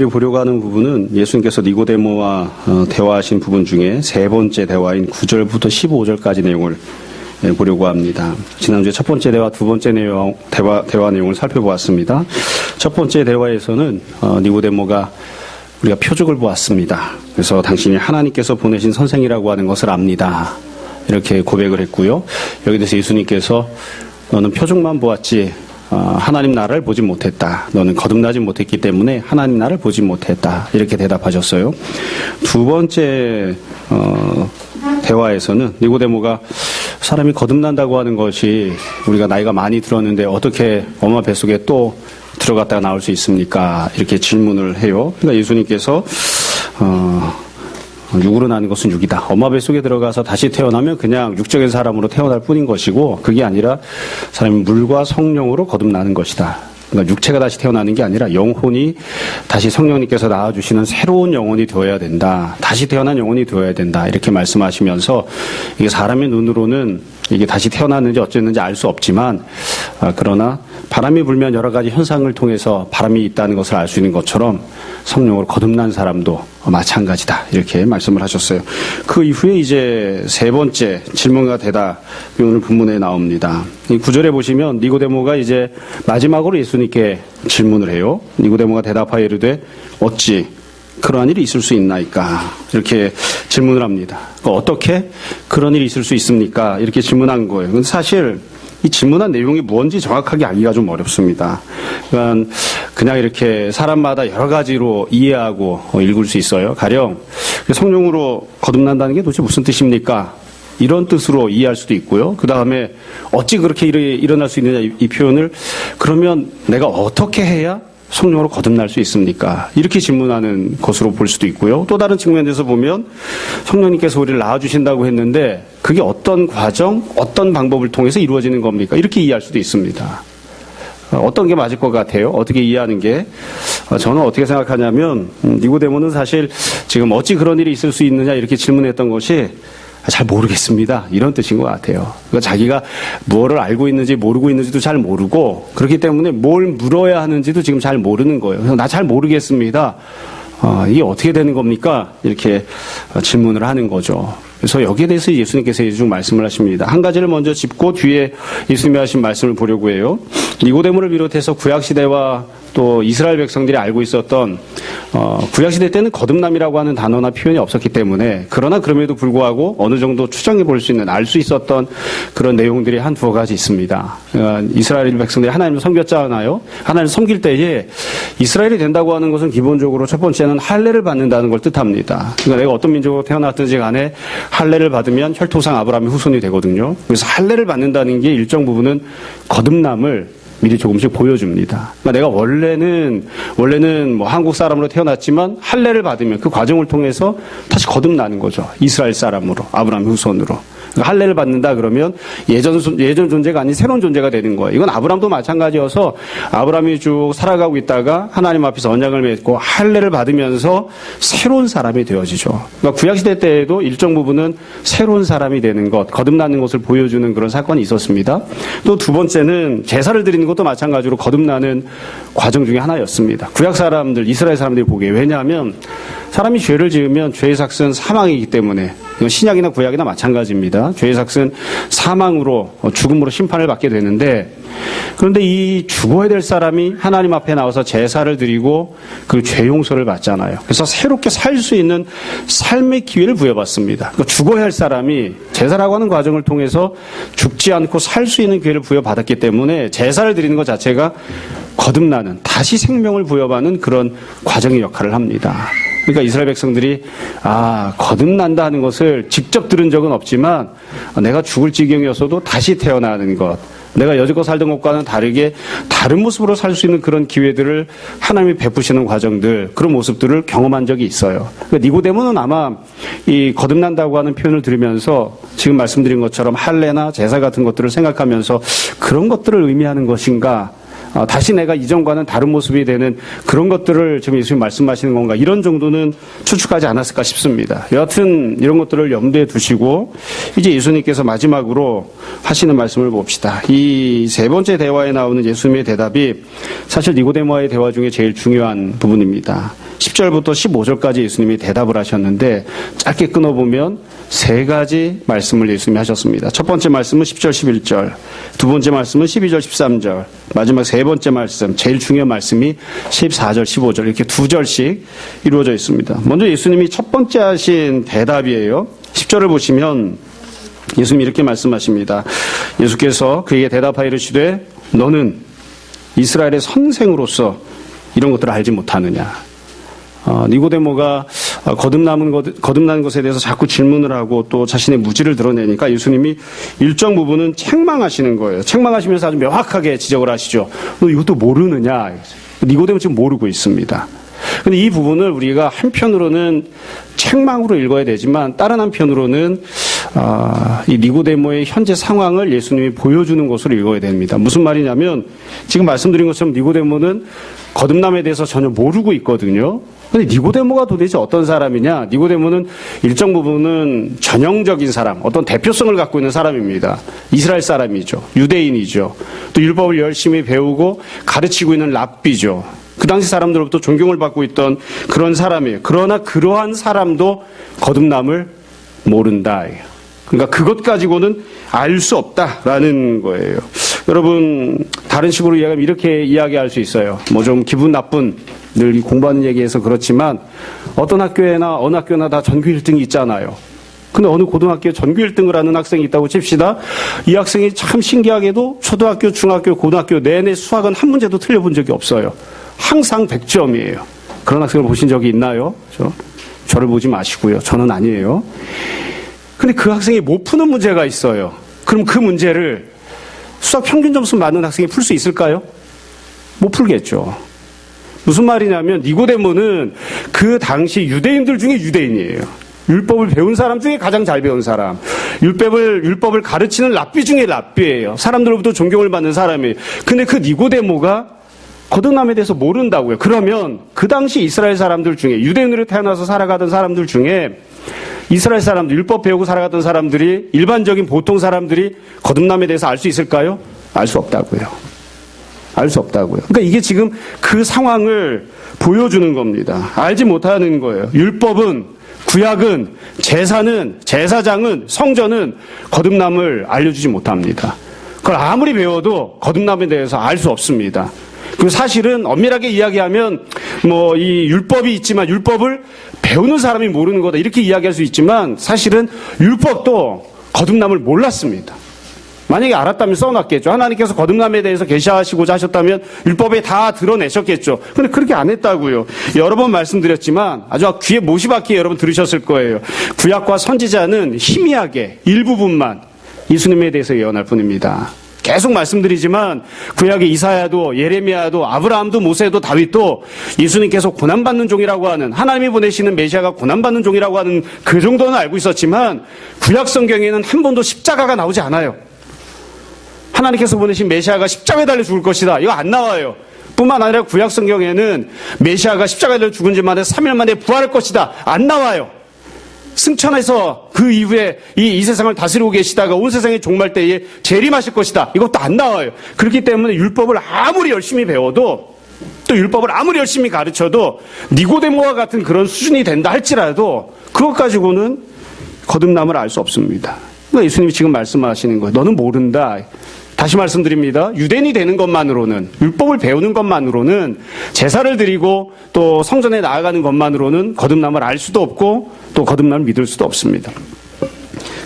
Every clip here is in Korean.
우리 보려고 하는 부분은 예수님께서 니고데모와 대화하신 부분 중에 세 번째 대화인 9절부터 15절까지 내용을 보려고 합니다. 지난주에 첫 번째 대화, 두 번째 대화 내용을 살펴보았습니다. 첫 번째 대화에서는 니고데모가 우리가 표적을 보았습니다. 그래서 당신이 하나님께서 보내신 선생이라고 하는 것을 압니다. 이렇게 고백을 했고요. 여기 대해서 예수님께서 너는 표적만 보았지 하나님 나라를 보지 못했다. 너는 거듭나지 못했기 때문에 하나님 나라를 보지 못했다. 이렇게 대답하셨어요. 두 번째 대화에서는 니고데모가 사람이 거듭난다고 하는 것이 우리가 나이가 많이 들었는데 어떻게 엄마 뱃속에 또 들어갔다가 나올 수 있습니까? 이렇게 질문을 해요. 그러니까 예수님께서 육으로 나는 것은 육이다. 엄마 뱃속에 들어가서 다시 태어나면 그냥 육적인 사람으로 태어날 뿐인 것이고 그게 아니라 사람이 물과 성령으로 거듭나는 것이다. 그러니까 육체가 다시 태어나는 게 아니라 영혼이 다시 성령님께서 낳아주시는 새로운 영혼이 되어야 된다. 다시 태어난 영혼이 되어야 된다. 이렇게 말씀하시면서 이게 사람의 눈으로는 이게 다시 태어났는지 어쨌는지 알 수 없지만 그러나 바람이 불면 여러 가지 현상을 통해서 바람이 있다는 것을 알 수 있는 것처럼 성령으로 거듭난 사람도 마찬가지다. 이렇게 말씀을 하셨어요. 그 이후에 이제 세 번째 질문과 대답이 오늘 본문에 나옵니다. 이 9절에 보시면 니고데모가 이제 마지막으로 예수님께 질문을 해요. 니고데모가 대답하여 이르되 어찌 그러한 일이 있을 수 있나이까? 이렇게 질문을 합니다. 어떻게 그런 일이 있을 수 있습니까? 이렇게 질문한 거예요. 근데 사실 이 질문한 내용이 뭔지 정확하게 알기가 좀 어렵습니다. 그러니까 그냥 이렇게 사람마다 여러 가지로 이해하고 읽을 수 있어요. 가령 성령으로 거듭난다는 게 도대체 무슨 뜻입니까? 이런 뜻으로 이해할 수도 있고요. 그 다음에 어찌 그렇게 일어날 수 있느냐 이 표현을 그러면 내가 어떻게 해야 성령으로 거듭날 수 있습니까? 이렇게 질문하는 것으로 볼 수도 있고요. 또 다른 측면에서 보면 성령님께서 우리를 낳아주신다고 했는데 그게 어떤 과정, 어떤 방법을 통해서 이루어지는 겁니까? 이렇게 이해할 수도 있습니다. 어떤 게 맞을 것 같아요? 어떻게 이해하는 게? 저는 어떻게 생각하냐면 니고데모는 사실 지금 어찌 그런 일이 있을 수 있느냐 이렇게 질문했던 것이 잘 모르겠습니다. 이런 뜻인 것 같아요. 그러니까 자기가 무엇을 알고 있는지 모르고 있는지도 잘 모르고 그렇기 때문에 뭘 물어야 하는지도 지금 잘 모르는 거예요. 그래서 나 잘 모르겠습니다. 이게 어떻게 되는 겁니까? 이렇게 질문을 하는 거죠. 그래서 여기에 대해서 예수님께서 쭉 말씀을 하십니다. 한 가지를 먼저 짚고 뒤에 예수님이 하신 말씀을 보려고 해요. 니고데모를 비롯해서 구약시대와 또 이스라엘 백성들이 알고 있었던 구약시대 때는 거듭남이라고 하는 단어나 표현이 없었기 때문에 그러나 그럼에도 불구하고 어느 정도 추정해 볼 수 있는 알 수 있었던 그런 내용들이 한 두어 가지 있습니다. 이스라엘 백성들이 하나님을 섬겼잖아요. 하나님을 섬길 때에 이스라엘이 된다고 하는 것은 기본적으로 첫 번째는 할례를 받는다는 걸 뜻합니다. 그러니까 내가 어떤 민족으로 태어났든지 간에 할례를 받으면 혈통상 아브라함의 후손이 되거든요. 그래서 할례를 받는다는 게 일정 부분은 거듭남을 미리 조금씩 보여줍니다. 그러니까 내가 원래는 뭐 한국 사람으로 태어났지만 할례를 받으면 그 과정을 통해서 다시 거듭나는 거죠. 이스라엘 사람으로, 아브라함 후손으로. 그러니까 할례를 받는다 그러면 예전 존재가 아닌 새로운 존재가 되는 거예요. 이건 아브라함도 마찬가지여서 아브라함이 쭉 살아가고 있다가 하나님 앞에서 언약을 맺고 할례를 받으면서 새로운 사람이 되어지죠. 그러니까 구약시대 때에도 일정 부분은 새로운 사람이 되는 것, 거듭나는 것을 보여주는 그런 사건이 있었습니다. 또 두 번째는 제사를 드리는 것도 마찬가지로 거듭나는 과정 중에 하나였습니다. 구약 사람들, 이스라엘 사람들이 보기에. 왜냐하면 사람이 죄를 지으면 죄의 삭은 사망이기 때문에 이건 신약이나 구약이나 마찬가지입니다. 죄의 삭은 사망으로 죽음으로 심판을 받게 되는데 그런데 이 죽어야 될 사람이 하나님 앞에 나와서 제사를 드리고 그 죄 용서를 받잖아요. 그래서 새롭게 살 수 있는 삶의 기회를 부여받습니다. 그러니까 죽어야 할 사람이 제사라고 하는 과정을 통해서 죽지 않고 살 수 있는 기회를 부여받았기 때문에 제사를 드리는 것 자체가 거듭나는 다시 생명을 부여받는 그런 과정의 역할을 합니다. 그러니까 이스라엘 백성들이 거듭난다 하는 것을 직접 들은 적은 없지만 내가 죽을 지경이었어도 다시 태어나는 것, 내가 여지껏 살던 것과는 다르게 다른 모습으로 살 수 있는 그런 기회들을 하나님이 베푸시는 과정들, 그런 모습들을 경험한 적이 있어요. 그러니까 니고데모는 아마 이 거듭난다고 하는 표현을 들으면서 지금 말씀드린 것처럼 할례나 제사 같은 것들을 생각하면서 그런 것들을 의미하는 것인가, 다시 내가 이전과는 다른 모습이 되는 그런 것들을 지금 예수님 말씀하시는 건가, 이런 정도는 추측하지 않았을까 싶습니다. 여하튼 이런 것들을 염두에 두시고 이제 예수님께서 마지막으로 하시는 말씀을 봅시다. 이 세 번째 대화에 나오는 예수님의 대답이 사실 니고데모와의 대화 중에 제일 중요한 부분입니다. 10절부터 15절까지 예수님이 대답을 하셨는데 짧게 끊어보면 세 가지 말씀을 예수님이 하셨습니다. 첫 번째 말씀은 10절, 11절. 두 번째 말씀은 12절, 13절. 마지막 세 번째 말씀, 제일 중요한 말씀이 14절, 15절. 이렇게 두 절씩 이루어져 있습니다. 먼저 예수님이 첫 번째 하신 대답이에요. 10절을 보시면 예수님이 이렇게 말씀하십니다. 예수께서 그에게 대답하여 이르시되 너는 이스라엘의 선생으로서 이런 것들을 알지 못하느냐. 니고데모가 거듭나는 것에 대해서 자꾸 질문을 하고 또 자신의 무지를 드러내니까 예수님이 일정 부분은 책망하시는 거예요. 책망하시면서 아주 명확하게 지적을 하시죠. 너 이것도 모르느냐. 니고데모 지금 모르고 있습니다. 근데 이 부분을 우리가 한편으로는 책망으로 읽어야 되지만 다른 한편으로는 이 니고데모의 현재 상황을 예수님이 보여주는 것으로 읽어야 됩니다. 무슨 말이냐면 지금 말씀드린 것처럼 니고데모는 거듭남에 대해서 전혀 모르고 있거든요. 근데 니고데모가 도대체 어떤 사람이냐? 니고데모는 일정 부분은 전형적인 사람, 어떤 대표성을 갖고 있는 사람입니다. 이스라엘 사람이죠. 유대인이죠. 또 율법을 열심히 배우고 가르치고 있는 랍비죠. 그 당시 사람들로부터 존경을 받고 있던 그런 사람이에요. 그러나 그러한 사람도 거듭남을 모른다. 그러니까 그것 가지고는 알 수 없다라는 거예요. 여러분 다른 식으로 이야기하면 이렇게 이야기할 수 있어요. 뭐 좀 기분 나쁜 늘 공부하는 얘기해서 그렇지만 어떤 학교에나 어느 학교나 다 전교 1등이 있잖아요. 근데 어느 고등학교에 전교 1등을 하는 학생이 있다고 칩시다. 이 학생이 참 신기하게도 초등학교, 중학교, 고등학교 내내 수학은 한 문제도 틀려본 적이 없어요. 항상 100점이에요. 그런 학생을 보신 적이 있나요? 저를 보지 마시고요. 저는 아니에요. 근데 그 학생이 못 푸는 문제가 있어요. 그럼 그 문제를 수학 평균 점수 맞는 학생이 풀 수 있을까요? 못 풀겠죠. 무슨 말이냐면 니고데모는 그 당시 유대인들 중에 유대인이에요. 율법을 배운 사람 중에 가장 잘 배운 사람. 율법을 가르치는 랍비 중에 랍비예요. 사람들로부터 존경을 받는 사람이에요. 근데 그 니고데모가 거듭남에 대해서 모른다고요. 그러면 그 당시 이스라엘 사람들 중에 유대인으로 태어나서 살아가던 사람들 중에 이스라엘 사람들, 율법 배우고 살아가던 사람들이 일반적인 보통 사람들이 거듭남에 대해서 알 수 있을까요? 알 수 없다고요. 알 수 없다고요. 그러니까 이게 지금 그 상황을 보여주는 겁니다. 알지 못하는 거예요. 율법은, 구약은, 제사는, 제사장은, 성전은 거듭남을 알려주지 못합니다. 그걸 아무리 배워도 거듭남에 대해서 알 수 없습니다. 그 사실은 엄밀하게 이야기하면 뭐 이 율법이 있지만 율법을 배우는 사람이 모르는 거다 이렇게 이야기할 수 있지만 사실은 율법도 거듭남을 몰랐습니다. 만약에 알았다면 써놨겠죠. 하나님께서 거듭남에 대해서 계시하시고자 하셨다면 율법에 다 드러내셨겠죠. 근데 그렇게 안 했다고요. 여러 번 말씀드렸지만 아주 귀에 못이 박히게 여러분 들으셨을 거예요. 구약과 선지자는 희미하게 일부분만 예수님에 대해서 예언할 뿐입니다. 계속 말씀드리지만 구약의 이사야도 예레미야도 아브라함도 모세도 다윗도 예수님께서 고난받는 종이라고 하는 하나님이 보내시는 메시아가 고난받는 종이라고 하는 그 정도는 알고 있었지만 구약 성경에는 한 번도 십자가가 나오지 않아요. 하나님께서 보내신 메시아가 십자가에 달려 죽을 것이다. 이거 안 나와요. 뿐만 아니라 구약 성경에는 메시아가 십자가에 달려 죽은 지 만에 3일 만에 부활할 것이다. 안 나와요. 승천해서 그 이후에 이 세상을 다스리고 계시다가 온 세상의 종말 때에 재림하실 것이다. 이것도 안 나와요. 그렇기 때문에 율법을 아무리 열심히 배워도 또 율법을 아무리 열심히 가르쳐도 니고데모와 같은 그런 수준이 된다 할지라도 그것 가지고는 거듭남을 알 수 없습니다. 그러니까 예수님이 지금 말씀하시는 거예요. 너는 모른다. 다시 말씀드립니다. 유대인이 되는 것만으로는 율법을 배우는 것만으로는 제사를 드리고 또 성전에 나아가는 것만으로는 거듭남을 알 수도 없고 또 거듭남을 믿을 수도 없습니다.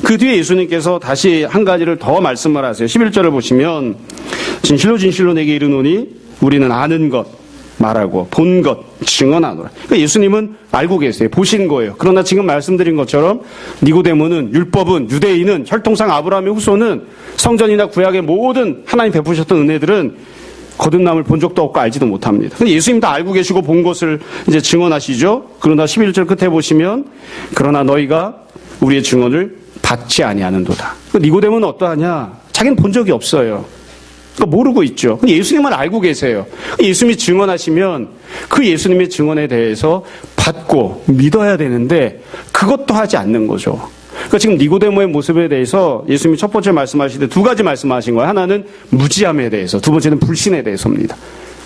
그 뒤에 예수님께서 다시 한 가지를 더 말씀을 하세요. 11절을 보시면 진실로 진실로 내게 이르노니 우리는 아는 것 말하고 본 것 증언하노라. 그러니까 예수님은 알고 계세요. 보신 거예요. 그러나 지금 말씀드린 것처럼 니고데모는 율법은 유대인은 혈통상 아브라함의 후손은 성전이나 구약의 모든 하나님 베푸셨던 은혜들은 거듭남을 본 적도 없고 알지도 못합니다. 근데 예수님 다 알고 계시고 본 것을 이제 증언하시죠. 그러나 11절 끝에 보시면 그러나 너희가 우리의 증언을 받지 아니하는도다. 니고데모는 어떠하냐? 자기는 본 적이 없어요. 그러니까 모르고 있죠. 예수님은 알고 계세요. 예수님이 증언하시면 그 예수님의 증언에 대해서 받고 믿어야 되는데 그것도 하지 않는 거죠. 그러니까 지금 니고데모의 모습에 대해서 예수님이 첫 번째 말씀하실 때 두 가지 말씀하신 거예요. 하나는 무지함에 대해서, 두 번째는 불신에 대해서입니다.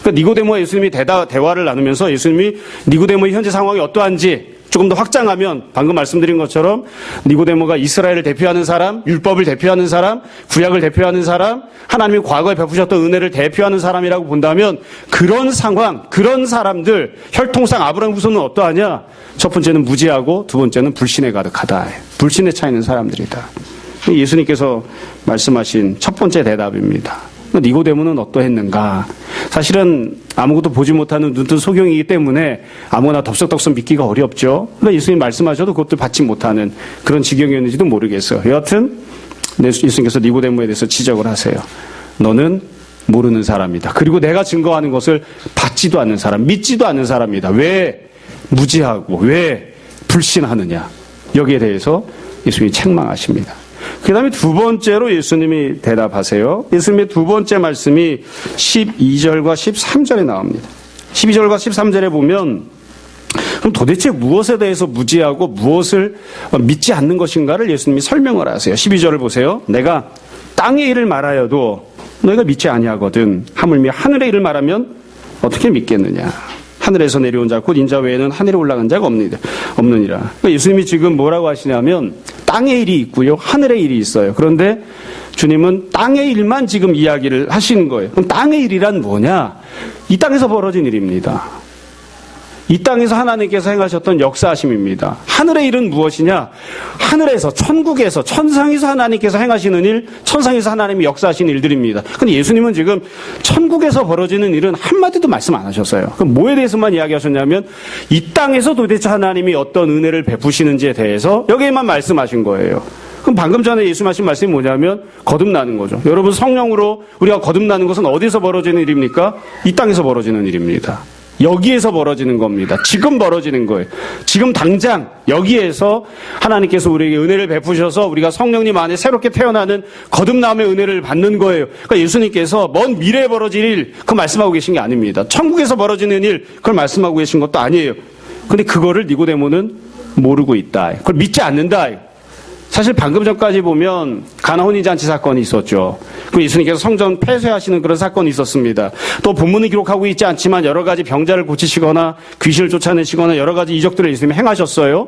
그러니까 니고데모와 예수님이 대화를 나누면서 예수님이 니고데모의 현재 상황이 어떠한지 조금 더 확장하면 방금 말씀드린 것처럼 니고데모가 이스라엘을 대표하는 사람, 율법을 대표하는 사람, 구약을 대표하는 사람, 하나님이 과거에 베푸셨던 은혜를 대표하는 사람이라고 본다면 그런 상황, 그런 사람들, 혈통상 아브라함 후손은 어떠하냐? 첫 번째는 무지하고 두 번째는 불신에 가득하다. 불신에 차 있는 사람들이다. 예수님께서 말씀하신 첫 번째 대답입니다. 니고데모는 어떠했는가? 사실은 아무것도 보지 못하는 눈뜬 소경이기 때문에 아무나 덥석덥석 믿기가 어렵죠. 그러니까 예수님 말씀하셔도 그것도 받지 못하는 그런 지경이었는지도 모르겠어요. 여하튼 예수님께서 니고데모에 대해서 지적을 하세요. 너는 모르는 사람이다. 그리고 내가 증거하는 것을 받지도 않는 사람, 믿지도 않는 사람이다. 왜 무지하고 왜 불신하느냐? 여기에 대해서 예수님이 책망하십니다. 그 다음에 두 번째로 예수님이 대답하세요. 예수님의 두 번째 말씀이 12절과 13절에 나옵니다. 12절과 13절에 보면 그럼 도대체 무엇에 대해서 무지하고 무엇을 믿지 않는 것인가를 예수님이 설명을 하세요. 12절을 보세요. 내가 땅의 일을 말하여도 너희가 믿지 아니하거든. 하물며 하늘의 일을 말하면 어떻게 믿겠느냐. 하늘에서 내려온 자 곧 인자 외에는 하늘에 올라간 자가 없느니라. 그러니까 예수님이 지금 뭐라고 하시냐면 땅의 일이 있고요. 하늘의 일이 있어요. 그런데 주님은 땅의 일만 지금 이야기를 하시는 거예요. 그럼 땅의 일이란 뭐냐? 이 땅에서 벌어진 일입니다. 이 땅에서 하나님께서 행하셨던 역사하심입니다. 하늘의 일은 무엇이냐? 하늘에서, 천국에서, 천상에서 하나님께서 행하시는 일, 천상에서 하나님이 역사하신 일들입니다. 근데 예수님은 지금 천국에서 벌어지는 일은 한마디도 말씀 안 하셨어요. 그럼 뭐에 대해서만 이야기하셨냐면 이 땅에서 도대체 하나님이 어떤 은혜를 베푸시는지에 대해서 여기에만 말씀하신 거예요. 그럼 방금 전에 예수님하신 말씀이 뭐냐면 거듭나는 거죠. 여러분, 성령으로 우리가 거듭나는 것은 어디서 벌어지는 일입니까? 이 땅에서 벌어지는 일입니다. 여기에서 벌어지는 겁니다. 지금 벌어지는 거예요. 지금 당장 여기에서 하나님께서 우리에게 은혜를 베푸셔서 우리가 성령님 안에 새롭게 태어나는 거듭남의 은혜를 받는 거예요. 그러니까 예수님께서 먼 미래에 벌어질 일, 그거 말씀하고 계신 게 아닙니다. 천국에서 벌어지는 일, 그걸 말씀하고 계신 것도 아니에요. 근데 그거를 니고데모는 모르고 있다. 그걸 믿지 않는다. 사실 방금 전까지 보면 가나 혼인잔치 사건이 있었죠. 그리고 예수님께서 성전 폐쇄하시는 그런 사건이 있었습니다. 또 본문은 기록하고 있지 않지만 여러 가지 병자를 고치시거나 귀신을 쫓아내시거나 여러 가지 이적들을 예수님이 행하셨어요.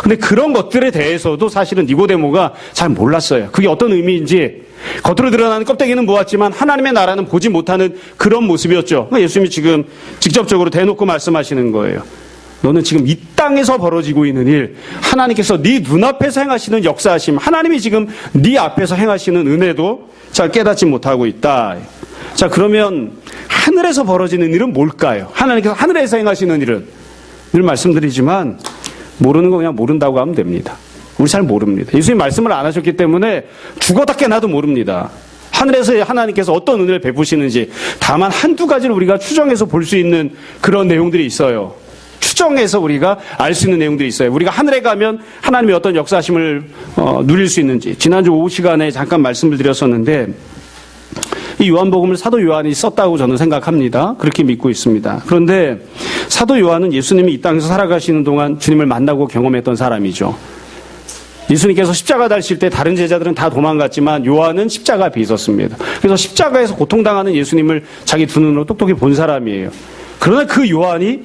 근데 그런 것들에 대해서도 사실은 니고데모가 잘 몰랐어요. 그게 어떤 의미인지. 겉으로 드러나는 껍데기는 모았지만 하나님의 나라는 보지 못하는 그런 모습이었죠. 예수님이 지금 직접적으로 대놓고 말씀하시는 거예요. 너는 지금 이 땅에서 벌어지고 있는 일, 하나님께서 네 눈앞에서 행하시는 역사하심, 하나님이 지금 네 앞에서 행하시는 은혜도 잘 깨닫지 못하고 있다. 자, 그러면 하늘에서 벌어지는 일은 뭘까요? 하나님께서 하늘에서 행하시는 일은 늘 말씀드리지만 모르는 거 그냥 모른다고 하면 됩니다. 우리 잘 모릅니다. 예수님 말씀을 안 하셨기 때문에 죽어다 깨나도 모릅니다. 하늘에서 하나님께서 어떤 은혜를 베푸시는지 다만 한두 가지를 우리가 추정해서 볼 수 있는 그런 내용들이 있어요. 추정해서 우리가 알 수 있는 내용들이 있어요. 우리가 하늘에 가면 하나님의 어떤 역사하심을 누릴 수 있는지 지난주 오후 시간에 잠깐 말씀을 드렸었는데 이 요한복음을 사도 요한이 썼다고 저는 생각합니다. 그렇게 믿고 있습니다. 그런데 사도 요한은 예수님이 이 땅에서 살아가시는 동안 주님을 만나고 경험했던 사람이죠. 예수님께서 십자가 달실 때 다른 제자들은 다 도망갔지만 요한은 십자가 앞에 있었습니다. 그래서 십자가에서 고통당하는 예수님을 자기 두 눈으로 똑똑히 본 사람이에요. 그러나 그 요한이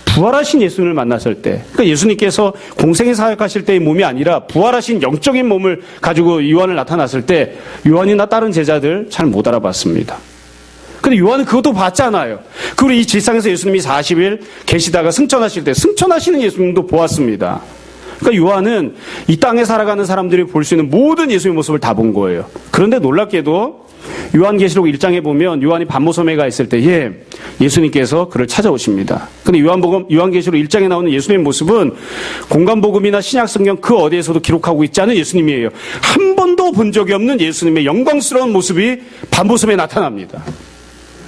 부활하신 예수님을 만났을 때, 그러니까 예수님께서 공생에 사역하실 때의 몸이 아니라 부활하신 영적인 몸을 가지고 요한을 나타났을 때 요한이나 다른 제자들 잘 못 알아봤습니다. 근데 요한은 그것도 봤잖아요. 그리고 이 질상에서 예수님이 40일 계시다가 승천하실 때 승천하시는 예수님도 보았습니다. 그러니까 요한은 이 땅에 살아가는 사람들이 볼 수 있는 모든 예수님의 모습을 다 본 거예요. 그런데 놀랍게도 요한계시록 1장에 보면 요한이 반모섬에 가 있을 때에 예수님께서 그를 찾아오십니다. 근데 요한계시록 1장에 나오는 예수님의 모습은 공간복음이나 신약성경 그 어디에서도 기록하고 있지 않은 예수님이에요. 한 번도 본 적이 없는 예수님의 영광스러운 모습이 반모섬에 나타납니다.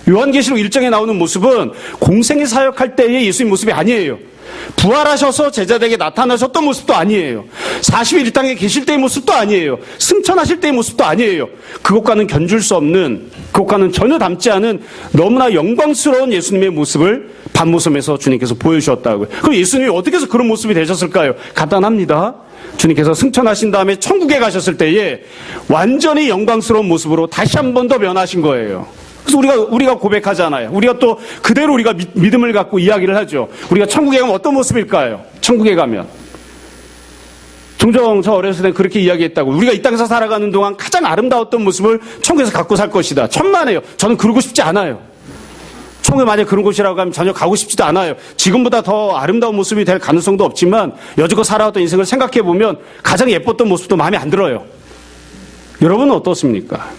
요한계시록 1장에 나오는 모습은 공생에 사역할 때의 예수님 모습이 아니에요. 부활하셔서 제자들에게 나타나셨던 모습도 아니에요. 40일 이 땅에 계실 때의 모습도 아니에요. 승천하실 때의 모습도 아니에요. 그것과는 견줄 수 없는, 그것과는 전혀 닮지 않은 너무나 영광스러운 예수님의 모습을 반모섬에서 주님께서 보여주셨다고요. 그럼 예수님이 어떻게 해서 그런 모습이 되셨을까요? 간단합니다. 주님께서 승천하신 다음에 천국에 가셨을 때에 완전히 영광스러운 모습으로 다시 한 번 더 변하신 거예요. 그래서 우리가 고백하잖아요. 우리가 또 그대로 우리가 믿음을 갖고 이야기를 하죠. 우리가 천국에 가면 어떤 모습일까요? 천국에 가면. 종종 저 어렸을 때 그렇게 이야기했다고. 우리가 이 땅에서 살아가는 동안 가장 아름다웠던 모습을 천국에서 갖고 살 것이다. 천만에요. 저는 그러고 싶지 않아요. 천국에 만약 그런 곳이라고 하면 전혀 가고 싶지도 않아요. 지금보다 더 아름다운 모습이 될 가능성도 없지만 여지껏 살아왔던 인생을 생각해보면 가장 예뻤던 모습도 마음에 안 들어요. 여러분은 어떻습니까?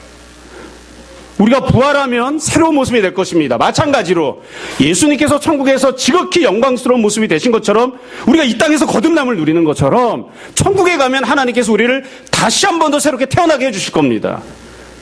우리가 부활하면 새로운 모습이 될 것입니다. 마찬가지로 예수님께서 천국에서 지극히 영광스러운 모습이 되신 것처럼 우리가 이 땅에서 거듭남을 누리는 것처럼 천국에 가면 하나님께서 우리를 다시 한 번 더 새롭게 태어나게 해주실 겁니다.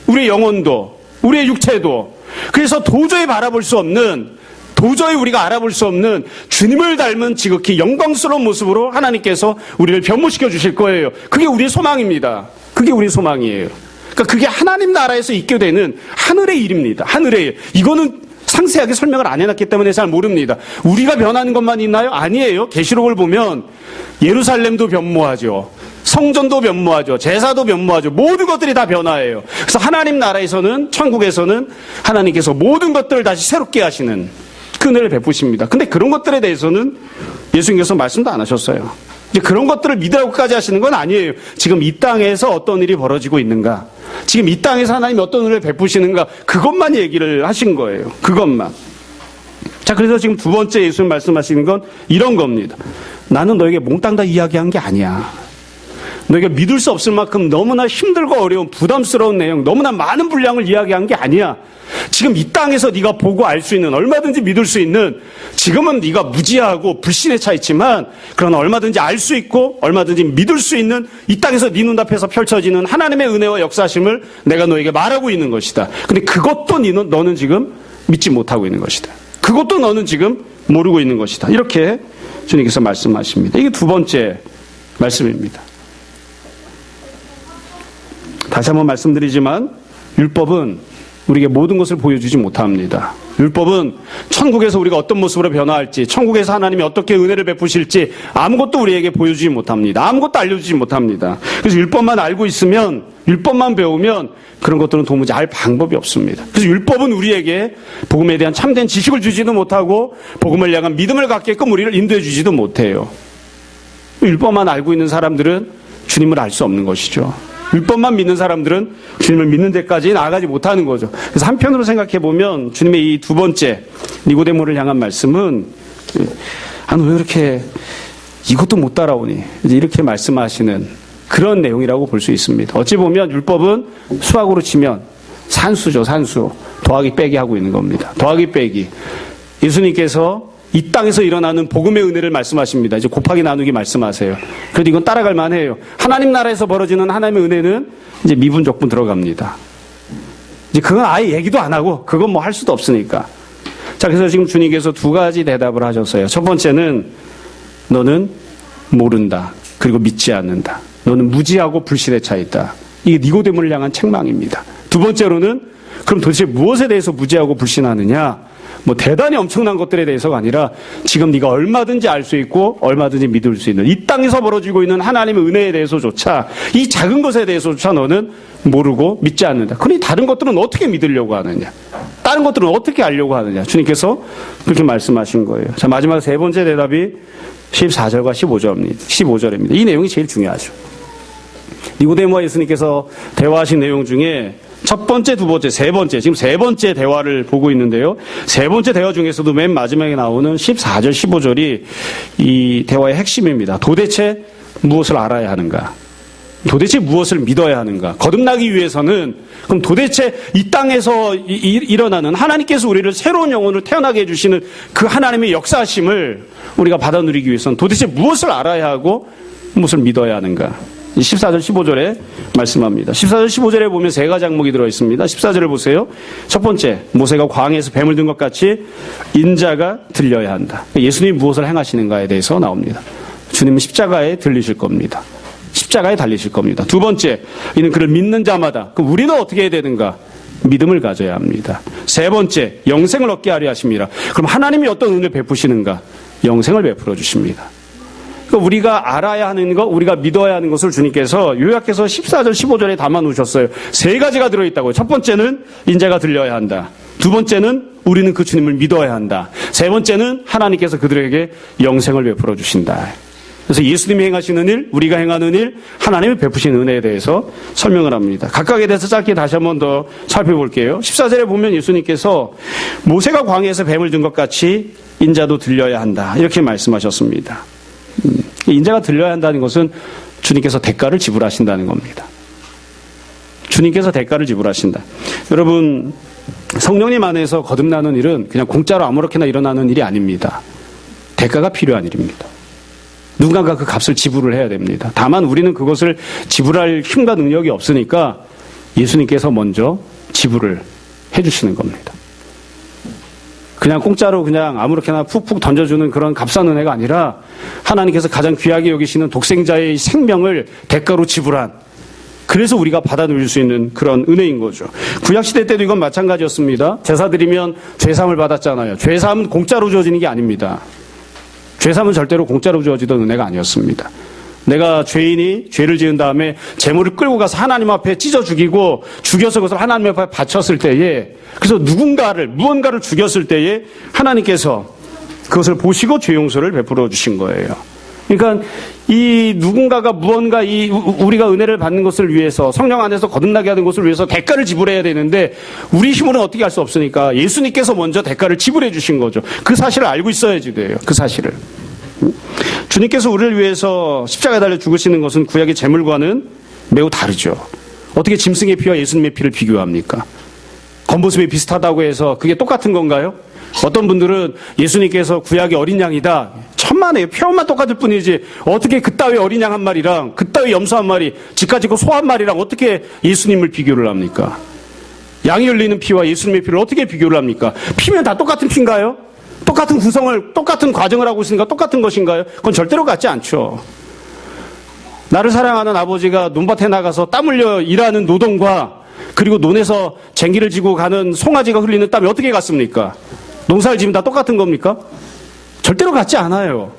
우리의 영혼도 우리의 육체도. 그래서 도저히 바라볼 수 없는, 도저히 우리가 알아볼 수 없는 주님을 닮은 지극히 영광스러운 모습으로 하나님께서 우리를 변모시켜 주실 거예요. 그게 우리의 소망입니다. 그게 우리의 소망이에요. 그러니까 그게 하나님 나라에서 있게 되는 하늘의 일입니다. 하늘의 일. 이거는 상세하게 설명을 안 해놨기 때문에 잘 모릅니다. 우리가 변하는 것만 있나요? 아니에요. 계시록을 보면 예루살렘도 변모하죠. 성전도 변모하죠. 제사도 변모하죠. 모든 것들이 다 변화해요. 그래서 하나님 나라에서는, 천국에서는 하나님께서 모든 것들을 다시 새롭게 하시는 그 은혜를 베푸십니다. 근데 그런 것들에 대해서는 예수님께서 말씀도 안 하셨어요. 이제 그런 것들을 믿으라고까지 하시는 건 아니에요. 지금 이 땅에서 어떤 일이 벌어지고 있는가, 지금 이 땅에서 하나님이 어떤 은혜를 베푸시는가, 그것만 얘기를 하신 거예요. 그것만. 자, 그래서 지금 두 번째 예수님 말씀하시는 건 이런 겁니다. 나는 너에게 몽땅 다 이야기한 게 아니야. 너희가 믿을 수 없을 만큼 너무나 힘들고 어려운 부담스러운 내용, 너무나 많은 분량을 이야기한 게 아니야. 지금 이 땅에서 네가 보고 알 수 있는, 얼마든지 믿을 수 있는, 지금은 네가 무지하고 불신에 차 있지만 그러나 얼마든지 알 수 있고 얼마든지 믿을 수 있는, 이 땅에서 네 눈앞에서 펼쳐지는 하나님의 은혜와 역사심을 내가 너에게 말하고 있는 것이다. 근데 그것도 너는 지금 믿지 못하고 있는 것이다. 그것도 너는 지금 모르고 있는 것이다. 이렇게 주님께서 말씀하십니다. 이게 두 번째 말씀입니다. 다시 한번 말씀드리지만 율법은 우리에게 모든 것을 보여주지 못합니다. 율법은 천국에서 우리가 어떤 모습으로 변화할지, 천국에서 하나님이 어떻게 은혜를 베푸실지 아무것도 우리에게 보여주지 못합니다. 아무것도 알려주지 못합니다. 그래서 율법만 알고 있으면, 율법만 배우면 그런 것들은 도무지 알 방법이 없습니다. 그래서 율법은 우리에게 복음에 대한 참된 지식을 주지도 못하고 복음을 향한 믿음을 갖게끔 우리를 인도해 주지도 못해요. 율법만 알고 있는 사람들은 주님을 알 수 없는 것이죠. 율법만 믿는 사람들은 주님을 믿는 데까지 나아가지 못하는 거죠. 그래서 한편으로 생각해 보면 주님의 이 두 번째 니고데모를 향한 말씀은, 너 왜 이렇게 이것도 못 따라오니, 이렇게 말씀하시는 그런 내용이라고 볼 수 있습니다. 어찌 보면 율법은 수학으로 치면 산수죠. 산수. 더하기 빼기 하고 있는 겁니다. 더하기 빼기. 예수님께서 이 땅에서 일어나는 복음의 은혜를 말씀하십니다. 이제 곱하기 나누기 말씀하세요. 그래도 이건 따라갈 만해요. 하나님 나라에서 벌어지는 하나님의 은혜는 이제 미분 적분 들어갑니다. 이제 그건 아예 얘기도 안 하고 그건 뭐 할 수도 없으니까. 자, 그래서 지금 주님께서 두 가지 대답을 하셨어요. 첫 번째는 너는 모른다. 그리고 믿지 않는다. 너는 무지하고 불신에 차 있다. 이게 니고데모를 향한 책망입니다. 두 번째로는 그럼 도대체 무엇에 대해서 무지하고 불신하느냐? 뭐 대단히 엄청난 것들에 대해서가 아니라 지금 네가 얼마든지 알 수 있고 얼마든지 믿을 수 있는 이 땅에서 벌어지고 있는 하나님의 은혜에 대해서조차, 이 작은 것에 대해서조차 너는 모르고 믿지 않는다. 그러니 다른 것들은 어떻게 믿으려고 하느냐? 다른 것들은 어떻게 알려고 하느냐? 주님께서 그렇게 말씀하신 거예요. 자, 마지막 세 번째 대답이 14절과 15절입니다. 이 내용이 제일 중요하죠. 니고데모와 예수님께서 대화하신 내용 중에 첫 번째, 두 번째, 세 번째, 지금 세 번째 대화를 보고 있는데요. 세 번째 대화 중에서도 맨 마지막에 나오는 14절, 15절이 이 대화의 핵심입니다. 도대체 무엇을 알아야 하는가? 도대체 무엇을 믿어야 하는가? 거듭나기 위해서는 그럼 도대체 이 땅에서 일어나는 하나님께서 우리를 새로운 영혼을 태어나게 해주시는 그 하나님의 역사심을 우리가 받아 누리기 위해서는 도대체 무엇을 알아야 하고 무엇을 믿어야 하는가? 14절, 15절에 말씀합니다. 14절, 15절에 보면 세 가지 항목이 들어있습니다. 14절을 보세요. 첫 번째, 모세가 광야에서 뱀을 든 것 같이 인자가 들려야 한다. 예수님이 무엇을 행하시는가에 대해서 나옵니다. 주님은 십자가에 들리실 겁니다. 십자가에 달리실 겁니다. 두 번째, 이는 그를 믿는 자마다. 그럼 우리는 어떻게 해야 되는가? 믿음을 가져야 합니다. 세 번째, 영생을 얻게 하려 하십니다. 그럼 하나님이 어떤 은혜를 베푸시는가? 영생을 베풀어 주십니다. 그러니까 우리가 알아야 하는 것, 우리가 믿어야 하는 것을 주님께서 요약해서 14절, 15절에 담아 놓으셨어요. 세 가지가 들어있다고요. 첫 번째는 인자가 들려야 한다. 두 번째는 우리는 그 주님을 믿어야 한다. 세 번째는 하나님께서 그들에게 영생을 베풀어 주신다. 그래서 예수님이 행하시는 일, 우리가 행하는 일, 하나님이 베푸신 은혜에 대해서 설명을 합니다. 각각에 대해서 짧게 다시 한 번 더 살펴볼게요. 14절에 보면 예수님께서 모세가 광야에서 뱀을 든 것 같이 인자도 들려야 한다. 이렇게 말씀하셨습니다. 인자가 들려야 한다는 것은 주님께서 대가를 지불하신다는 겁니다. 주님께서 대가를 지불하신다. 여러분, 성령님 안에서 거듭나는 일은 그냥 공짜로 아무렇게나 일어나는 일이 아닙니다. 대가가 필요한 일입니다. 누군가가 그 값을 지불을 해야 됩니다. 다만 우리는 그것을 지불할 힘과 능력이 없으니까 예수님께서 먼저 지불을 해주시는 겁니다. 그냥 공짜로 그냥 아무렇게나 푹푹 던져주는 그런 값싼 은혜가 아니라 하나님께서 가장 귀하게 여기시는 독생자의 생명을 대가로 지불한, 그래서 우리가 받아 누릴 수 있는 그런 은혜인 거죠. 구약시대 때도 이건 마찬가지였습니다. 제사 드리면 죄사함을 받았잖아요. 죄사함은 공짜로 주어지는 게 아닙니다. 죄사함은 절대로 공짜로 주어지던 은혜가 아니었습니다. 내가 죄인이 죄를 지은 다음에 제물을 끌고 가서 하나님 앞에 찢어 죽이고 죽여서 그것을 하나님 앞에 바쳤을 때에, 그래서 무언가를 죽였을 때에 하나님께서 그것을 보시고 죄 용서를 베풀어 주신 거예요. 그러니까 이 누군가가 무언가 우리가 은혜를 받는 것을 위해서, 성령 안에서 거듭나게 하는 것을 위해서 대가를 지불해야 되는데 우리 힘으로는 어떻게 할 수 없으니까 예수님께서 먼저 대가를 지불해 주신 거죠. 그 사실을 알고 있어야지 돼요. 그 사실을. 주님께서 우리를 위해서 십자가에 달려 죽으시는 것은 구약의 제물과는 매우 다르죠. 어떻게 짐승의 피와 예수님의 피를 비교합니까? 겉모습이 비슷하다고 해서 그게 똑같은 건가요? 어떤 분들은 예수님께서 구약의 어린 양이다. 천만에요. 표현만 똑같을 뿐이지 어떻게 그따위 어린 양 한 마리랑 그따위 염소 한 마리, 집가지고 소 한 마리랑 어떻게 예수님을 비교를 합니까? 양이 흘리는 피와 예수님의 피를 어떻게 비교를 합니까? 피면 다 똑같은 피인가요? 똑같은 구성을, 똑같은 과정을 하고 있으니까 똑같은 것인가요? 그건 절대로 같지 않죠. 나를 사랑하는 아버지가 논밭에 나가서 땀 흘려 일하는 노동과 그리고 논에서 쟁기를 지고 가는 송아지가 흘리는 땀이 어떻게 같습니까? 농사를 지으면 다 똑같은 겁니까? 절대로 같지 않아요.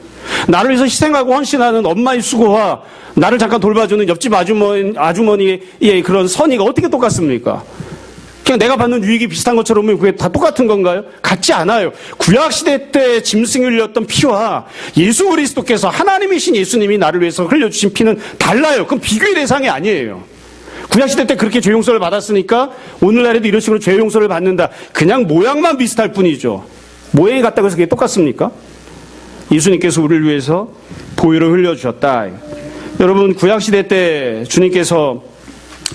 나를 위해서 희생하고 헌신하는 엄마의 수고와 나를 잠깐 돌봐주는 옆집 아주머니의 그런 선의가 어떻게 똑같습니까? 그냥 내가 받는 유익이 비슷한 것처럼 보면 그게 다 똑같은 건가요? 같지 않아요. 구약시대 때 짐승이 흘렸던 피와 예수 그리스도께서, 하나님이신 예수님이 나를 위해서 흘려주신 피는 달라요. 그건 비교의 대상이 아니에요. 구약시대 때 그렇게 죄 용서를 받았으니까 오늘날에도 이런 식으로 죄 용서를 받는다. 그냥 모양만 비슷할 뿐이죠. 모양이 같다고 해서 그게 똑같습니까? 예수님께서 우리를 위해서 보혈을 흘려주셨다. 여러분, 구약시대 때 주님께서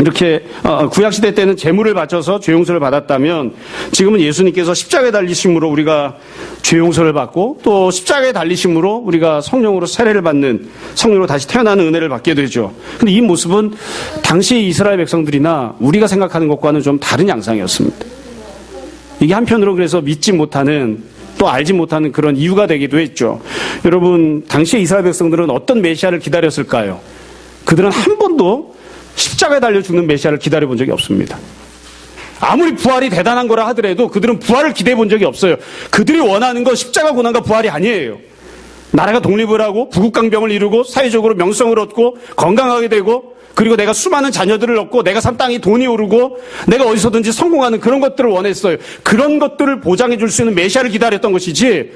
이렇게 구약시대 때는 제물을 바쳐서 죄 용서를 받았다면 지금은 예수님께서 십자가에 달리심으로 우리가 죄 용서를 받고 또 십자가에 달리심으로 우리가 성령으로 세례를 받는, 성령으로 다시 태어나는 은혜를 받게 되죠. 근데 이 모습은 당시 이스라엘 백성들이나 우리가 생각하는 것과는 좀 다른 양상이었습니다. 이게 한편으로 그래서 믿지 못하는, 또 알지 못하는 그런 이유가 되기도 했죠. 여러분, 당시에 이스라엘 백성들은 어떤 메시아를 기다렸을까요? 그들은 한 번도 십자가에 달려 죽는 메시아를 기다려 본 적이 없습니다. 아무리 부활이 대단한 거라 하더라도 그들은 부활을 기대해 본 적이 없어요. 그들이 원하는 건 십자가 고난과 부활이 아니에요. 나라가 독립을 하고 부국강병을 이루고 사회적으로 명성을 얻고 건강하게 되고, 그리고 내가 수많은 자녀들을 얻고 내가 산 땅이 돈이 오르고 내가 어디서든지 성공하는 그런 것들을 원했어요. 그런 것들을 보장해 줄 수 있는 메시아를 기다렸던 것이지,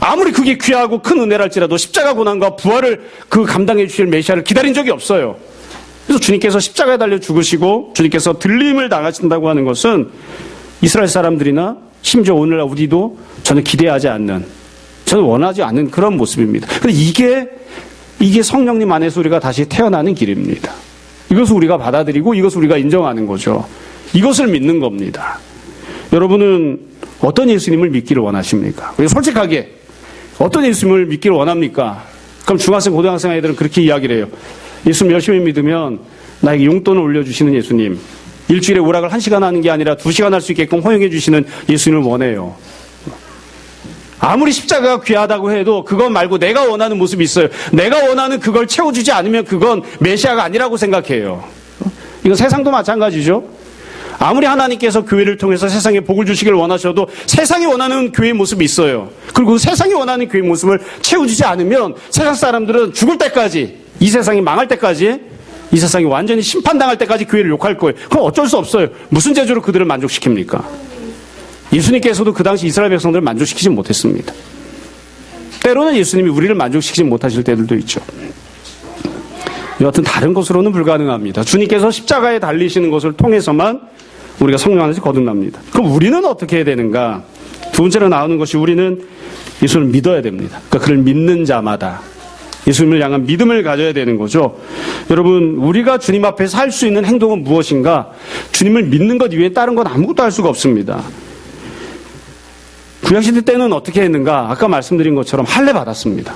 아무리 그게 귀하고 큰 은혜랄지라도 십자가 고난과 부활을 그 감당해 주실 메시아를 기다린 적이 없어요. 그래서 주님께서 십자가에 달려 죽으시고 주님께서 들림을 당하신다고 하는 것은 이스라엘 사람들이나 심지어 오늘날 우리도 전혀 기대하지 않는, 저는 원하지 않는 그런 모습입니다. 근데 이게 성령님 안에서 우리가 다시 태어나는 길입니다. 이것을 우리가 받아들이고 이것을 우리가 인정하는 거죠. 이것을 믿는 겁니다. 여러분은 어떤 예수님을 믿기를 원하십니까? 솔직하게 어떤 예수님을 믿기를 원합니까? 그럼 중학생, 고등학생 아이들은 그렇게 이야기를 해요. 예수님 열심히 믿으면 나에게 용돈을 올려주시는 예수님, 일주일에 오락을 1시간 하는 게 아니라 2시간 할 수 있게끔 허용해 주시는 예수님을 원해요. 아무리 십자가가 귀하다고 해도 그것 말고 내가 원하는 모습이 있어요. 내가 원하는 그걸 채워주지 않으면 그건 메시아가 아니라고 생각해요. 이건 세상도 마찬가지죠. 아무리 하나님께서 교회를 통해서 세상에 복을 주시길 원하셔도 세상이 원하는 교회의 모습이 있어요. 그리고 그 세상이 원하는 교회의 모습을 채워주지 않으면 세상 사람들은 죽을 때까지, 이 세상이 망할 때까지, 이 세상이 완전히 심판당할 때까지 교회를 욕할 거예요. 그럼 어쩔 수 없어요. 무슨 재주로 그들을 만족시킵니까? 예수님께서도 그 당시 이스라엘 백성들을 만족시키지 못했습니다. 때로는 예수님이 우리를 만족시키지 못하실 때들도 있죠. 여하튼 다른 것으로는 불가능합니다. 주님께서 십자가에 달리시는 것을 통해서만 우리가 성령 안에서 거듭납니다. 그럼 우리는 어떻게 해야 되는가? 두 번째로 나오는 것이 우리는 예수를 믿어야 됩니다. 그러니까 그를 믿는 자마다 예수님을 향한 믿음을 가져야 되는 거죠. 여러분, 우리가 주님 앞에서 할 수 있는 행동은 무엇인가? 주님을 믿는 것 이외에 다른 건 아무것도 할 수가 없습니다. 구약시대 때는 어떻게 했는가? 아까 말씀드린 것처럼 할례 받았습니다.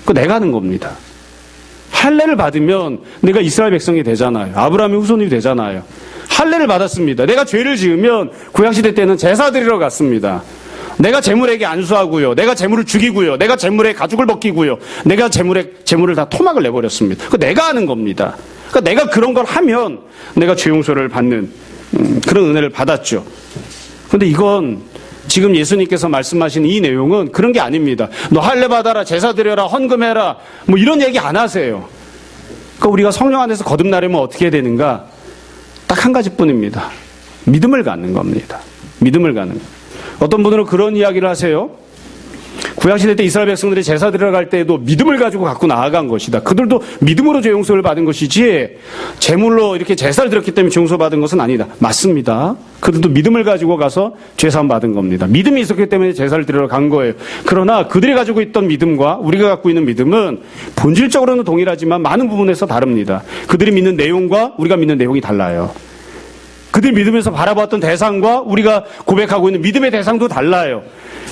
그거 내가 하는 겁니다. 할례를 받으면 내가 이스라엘 백성이 되잖아요. 아브라함의 후손이 되잖아요. 할례를 받았습니다. 내가 죄를 지으면 구약시대 때는 제사 드리러 갔습니다. 내가 재물에게 안수하고요. 내가 재물을 죽이고요. 내가 재물에 가죽을 벗기고요. 내가 재물을 다 토막을 내버렸습니다. 그거 내가 하는 겁니다. 그러니까 내가 그런 걸 하면 내가 죄 용서를 받는 그런 은혜를 받았죠. 그런데 이건 지금 예수님께서 말씀하신 이 내용은 그런 게 아닙니다. 너 할례 받아라, 제사 드려라, 헌금해라, 뭐 이런 얘기 안 하세요. 그러니까 우리가 성령 안에서 거듭나려면 어떻게 해야 되는가? 딱 한 가지뿐입니다. 믿음을 갖는 겁니다. 믿음을 갖는 것. 어떤 분들은 그런 이야기를 하세요. 구약시대 때 이스라엘 백성들이 제사 드리러 갈 때에도 믿음을 가지고 갖고 나아간 것이다. 그들도 믿음으로 죄 용서를 받은 것이지 제물로 이렇게 제사를 드렸기 때문에 죄 용서 받은 것은 아니다. 맞습니다. 그들도 믿음을 가지고 가서 죄 사함 받은 겁니다. 믿음이 있었기 때문에 제사를 드리러 간 거예요. 그러나 그들이 가지고 있던 믿음과 우리가 갖고 있는 믿음은 본질적으로는 동일하지만 많은 부분에서 다릅니다. 그들이 믿는 내용과 우리가 믿는 내용이 달라요. 그들이 믿으면서 바라봤던 대상과 우리가 고백하고 있는 믿음의 대상도 달라요.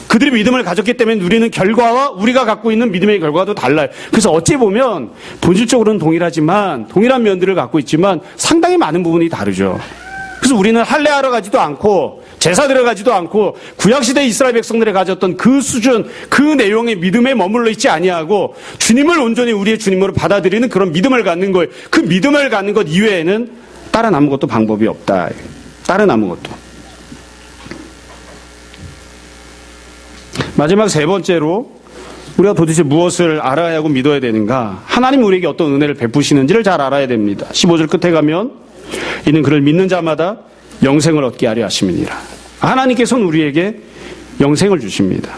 그들이 믿음을 가졌기 때문에 누리는 결과와 우리가 갖고 있는 믿음의 결과도 달라요. 그래서 어찌 보면 본질적으로는 동일하지만 동일한 면들을 갖고 있지만 상당히 많은 부분이 다르죠. 그래서 우리는 할례하러 가지도 않고 제사 드려 가지도 않고 구약시대 이스라엘 백성들이 가졌던 그 수준, 그 내용의 믿음에 머물러 있지 아니하고 주님을 온전히 우리의 주님으로 받아들이는 그런 믿음을 갖는 거예요. 그 믿음을 갖는 것 이외에는 다른 아무것도 방법이 없다. 다른 아무것도. 마지막 세 번째로 우리가 도대체 무엇을 알아야 하고 믿어야 되는가? 하나님 우리에게 어떤 은혜를 베푸시는지를 잘 알아야 됩니다. 15절 끝에 가면 이는 그를 믿는 자마다 영생을 얻게 하려 하심이니라. 하나님께서는 우리에게 영생을 주십니다.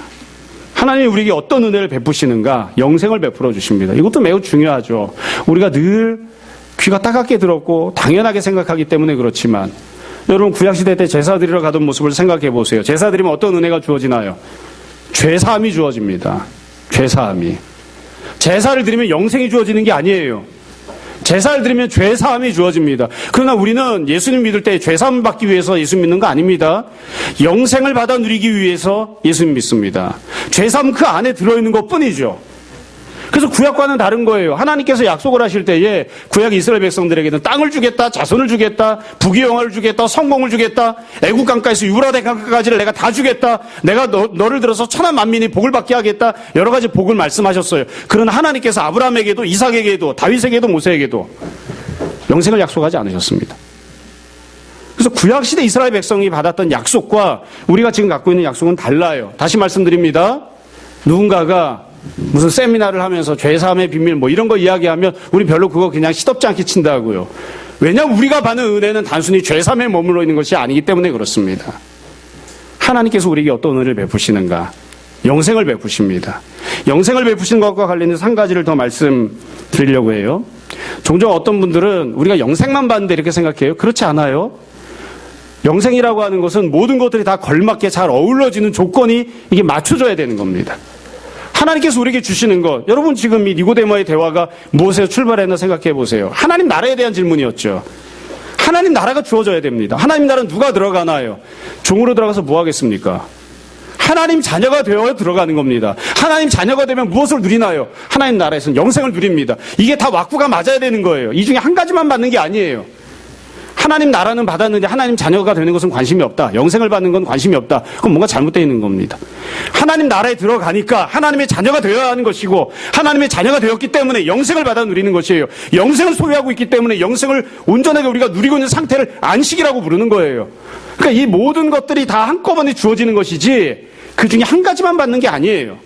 하나님이 우리에게 어떤 은혜를 베푸시는가? 영생을 베풀어 주십니다. 이것도 매우 중요하죠. 우리가 늘 귀가 따갑게 들었고 당연하게 생각하기 때문에 그렇지만 여러분 구약시대 때 제사 드리러 가던 모습을 생각해 보세요. 제사 드리면 어떤 은혜가 주어지나요? 죄사함이 주어집니다. 죄사함이. 제사를 드리면 영생이 주어지는 게 아니에요. 제사를 드리면 죄사함이 주어집니다. 그러나 우리는 예수님 믿을 때 죄사함 받기 위해서 예수 믿는 거 아닙니다. 영생을 받아 누리기 위해서 예수님 믿습니다. 죄사함 그 안에 들어있는 것뿐이죠. 그래서 구약과는 다른 거예요. 하나님께서 약속을 하실 때에 구약 이스라엘 백성들에게는 땅을 주겠다, 자손을 주겠다, 부귀영화를 주겠다, 성공을 주겠다, 애국 강가에서 유라대 강가까지를 내가 다 주겠다, 내가 너를 들어서 천한 만민이 복을 받게 하겠다, 여러 가지 복을 말씀하셨어요. 그러나 하나님께서 아브라함에게도 이삭에게도 다윗에게도 모세에게도 영생을 약속하지 않으셨습니다. 그래서 구약시대 이스라엘 백성이 받았던 약속과 우리가 지금 갖고 있는 약속은 달라요. 다시 말씀드립니다. 누군가가 무슨 세미나를 하면서 죄사함의 비밀 뭐 이런 거 이야기하면 우리 별로 그거 그냥 시덥지 않게 친다고요. 왜냐하면 우리가 받는 은혜는 단순히 죄사함에 머물러 있는 것이 아니기 때문에 그렇습니다. 하나님께서 우리에게 어떤 은혜를 베푸시는가? 영생을 베푸십니다. 영생을 베푸시는 것과 관련해서 한 가지를 더 말씀드리려고 해요. 종종 어떤 분들은 우리가 영생만 받는데 이렇게 생각해요. 그렇지 않아요. 영생이라고 하는 것은 모든 것들이 다 걸맞게 잘 어우러지는 조건이 이게 맞춰져야 되는 겁니다. 하나님께서 우리에게 주시는 것, 여러분 지금 이 니고데모의 대화가 무엇에서 출발했나 생각해 보세요. 하나님 나라에 대한 질문이었죠. 하나님 나라가 주어져야 됩니다. 하나님 나라는 누가 들어가나요? 종으로 들어가서 뭐 하겠습니까? 하나님 자녀가 되어 들어가는 겁니다. 하나님 자녀가 되면 무엇을 누리나요? 하나님 나라에서는 영생을 누립니다. 이게 다 왁구가 맞아야 되는 거예요. 이 중에 한 가지만 받는 게 아니에요. 하나님 나라는 받았는데 하나님 자녀가 되는 것은 관심이 없다. 영생을 받는 건 관심이 없다. 그럼 뭔가 잘못되어 있는 겁니다. 하나님 나라에 들어가니까 하나님의 자녀가 되어야 하는 것이고 하나님의 자녀가 되었기 때문에 영생을 받아 누리는 것이에요. 영생을 소유하고 있기 때문에 영생을 온전하게 우리가 누리고 있는 상태를 안식이라고 부르는 거예요. 그러니까 이 모든 것들이 다 한꺼번에 주어지는 것이지 그 중에 한 가지만 받는 게 아니에요.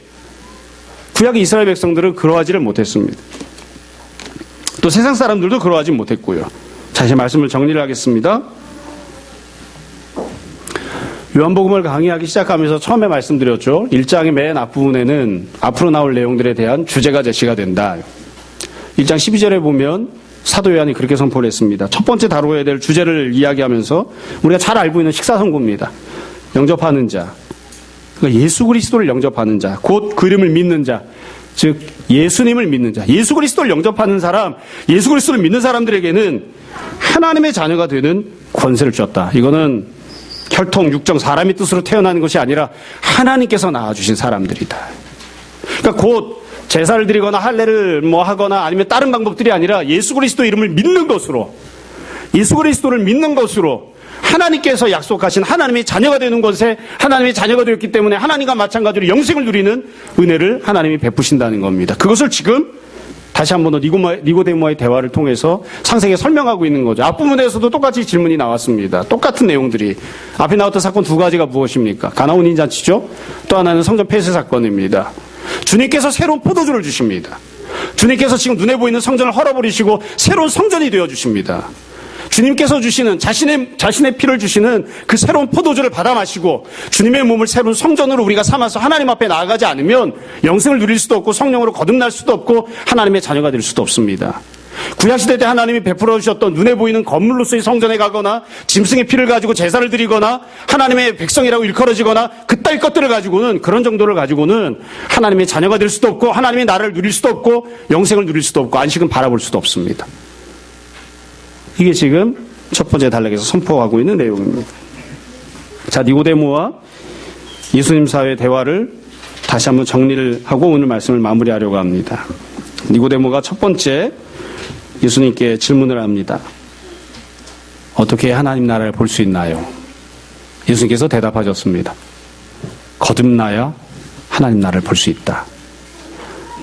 구약의 이스라엘 백성들은 그러하지를 못했습니다. 또 세상 사람들도 그러하지 못했고요. 다시 말씀을 정리를 하겠습니다. 요한복음을 강의하기 시작하면서 처음에 말씀드렸죠. 1장의 맨 앞부분에는 앞으로 나올 내용들에 대한 주제가 제시가 된다. 1장 12절에 보면 사도 요한이 그렇게 선포를 했습니다. 첫 번째 다루어야 될 주제를 이야기하면서 우리가 잘 알고 있는 식사선고입니다. 영접하는 자, 그러니까 예수 그리스도를 영접하는 자, 곧 그 이름을 믿는 자, 즉 예수님을 믿는 자, 예수 그리스도를 영접하는 사람, 예수 그리스도를 믿는 사람들에게는 하나님의 자녀가 되는 권세를 주었다. 이거는 혈통, 육정, 사람의 뜻으로 태어나는 것이 아니라 하나님께서 낳아주신 사람들이다. 그러니까 곧 제사를 드리거나 할례를 하거나 아니면 다른 방법들이 아니라 예수 그리스도 이름을 믿는 것으로, 예수 그리스도를 믿는 것으로 하나님께서 약속하신 하나님의 자녀가 되는 것에 하나님의 자녀가 되었기 때문에 하나님과 마찬가지로 영생을 누리는 은혜를 하나님이 베푸신다는 겁니다. 그것을 지금 다시 한번 니고데모와의 대화를 통해서 상세하게 설명하고 있는 거죠. 앞부분에서도 똑같이 질문이 나왔습니다. 똑같은 내용들이. 앞에 나왔던 사건 두 가지가 무엇입니까? 가나온 인잔치죠. 또 하나는 성전 폐쇄 사건입니다. 주님께서 새로운 포도주를 주십니다. 주님께서 지금 눈에 보이는 성전을 헐어버리시고 새로운 성전이 되어주십니다. 주님께서 주시는 자신의 피를 주시는 그 새로운 포도주를 받아 마시고 주님의 몸을 새로운 성전으로 우리가 삼아서 하나님 앞에 나아가지 않으면 영생을 누릴 수도 없고 성령으로 거듭날 수도 없고 하나님의 자녀가 될 수도 없습니다. 구약시대 때 하나님이 베풀어 주셨던 눈에 보이는 건물로서의 성전에 가거나 짐승의 피를 가지고 제사를 드리거나 하나님의 백성이라고 일컬어지거나 그따위 것들을 가지고는, 그런 정도를 가지고는 하나님의 자녀가 될 수도 없고 하나님의 나라를 누릴 수도 없고 영생을 누릴 수도 없고 안식은 바라볼 수도 없습니다. 이게 지금 첫 번째 단락에서 선포하고 있는 내용입니다. 자, 니고데모와 예수님사의 대화를 다시 한번 정리를 하고 오늘 말씀을 마무리하려고 합니다. 니고데모가 첫 번째 예수님께 질문을 합니다. 어떻게 하나님 나라를 볼 수 있나요? 예수님께서 대답하셨습니다. 거듭나야 하나님 나라를 볼 수 있다.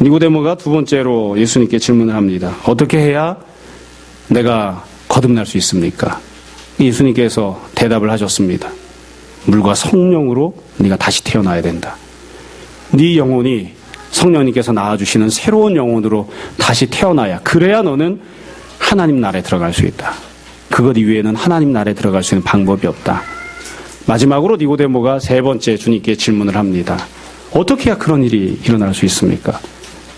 니고데모가 두 번째로 예수님께 질문을 합니다. 어떻게 해야 내가 거듭날 수 있습니까? 예수님께서 대답을 하셨습니다. 물과 성령으로 네가 다시 태어나야 된다. 네 영혼이 성령님께서 낳아주시는 새로운 영혼으로 다시 태어나야, 그래야 너는 하나님 나라에 들어갈 수 있다. 그것 이외에는 하나님 나라에 들어갈 수 있는 방법이 없다. 마지막으로 니고데모가 세 번째 주님께 질문을 합니다. 어떻게 해야 그런 일이 일어날 수 있습니까?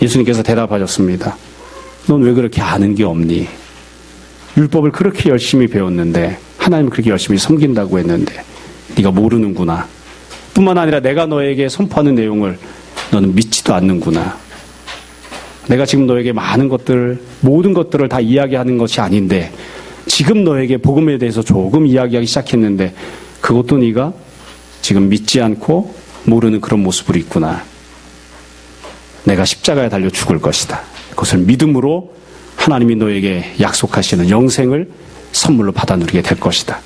예수님께서 대답하셨습니다. 넌 왜 그렇게 아는 게 없니? 율법을 그렇게 열심히 배웠는데, 하나님을 그렇게 열심히 섬긴다고 했는데 네가 모르는구나. 뿐만 아니라 내가 너에게 선포하는 내용을 너는 믿지도 않는구나. 내가 지금 너에게 많은 것들, 모든 것들을 다 이야기하는 것이 아닌데 지금 너에게 복음에 대해서 조금 이야기하기 시작했는데 그것도 네가 지금 믿지 않고 모르는 그런 모습으로 있구나. 내가 십자가에 달려 죽을 것이다. 그것을 믿음으로 하나님이 너에게 약속하시는 영생을 선물로 받아 누리게 될 것이다.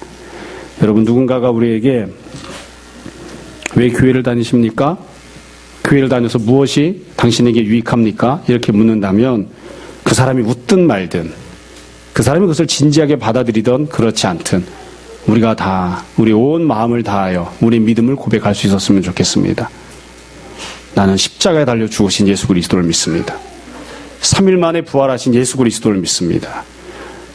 여러분, 누군가가 우리에게 왜 교회를 다니십니까? 교회를 다녀서 무엇이 당신에게 유익합니까? 이렇게 묻는다면 그 사람이 웃든 말든, 그 사람이 그것을 진지하게 받아들이든 그렇지 않든 우리가 다 우리 온 마음을 다하여 우리 믿음을 고백할 수 있었으면 좋겠습니다. 나는 십자가에 달려 죽으신 예수 그리스도를 믿습니다. 3일 만에 부활하신 예수 그리스도를 믿습니다.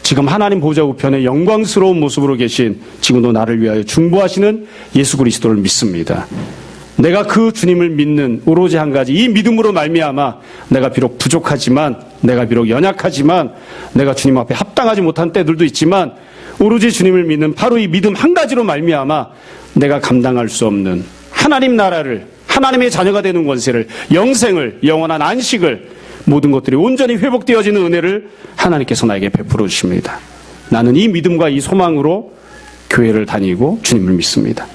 지금 하나님 보좌 우편에 영광스러운 모습으로 계신, 지금도 나를 위하여 중보하시는 예수 그리스도를 믿습니다. 내가 그 주님을 믿는 오로지 한 가지, 이 믿음으로 말미암아 내가 비록 부족하지만, 내가 비록 연약하지만, 내가 주님 앞에 합당하지 못한 때들도 있지만 오로지 주님을 믿는 바로 이 믿음 한 가지로 말미암아 내가 감당할 수 없는 하나님 나라를, 하나님의 자녀가 되는 권세를, 영생을, 영원한 안식을, 모든 것들이 온전히 회복되어지는 은혜를 하나님께서 나에게 베풀어 주십니다. 나는 이 믿음과 이 소망으로 교회를 다니고 주님을 믿습니다.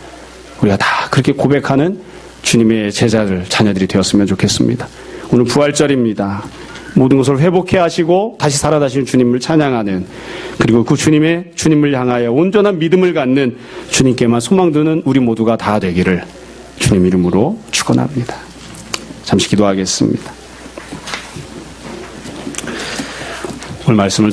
우리가 다 그렇게 고백하는 주님의 제자들, 자녀들이 되었으면 좋겠습니다. 오늘 부활절입니다. 모든 것을 회복해 하시고 다시 살아나신 주님을 찬양하는, 그리고 그 주님을 향하여 온전한 믿음을 갖는, 주님께만 소망두는 우리 모두가 다 되기를 주님 이름으로 축원합니다. 잠시 기도하겠습니다. 오늘 말씀을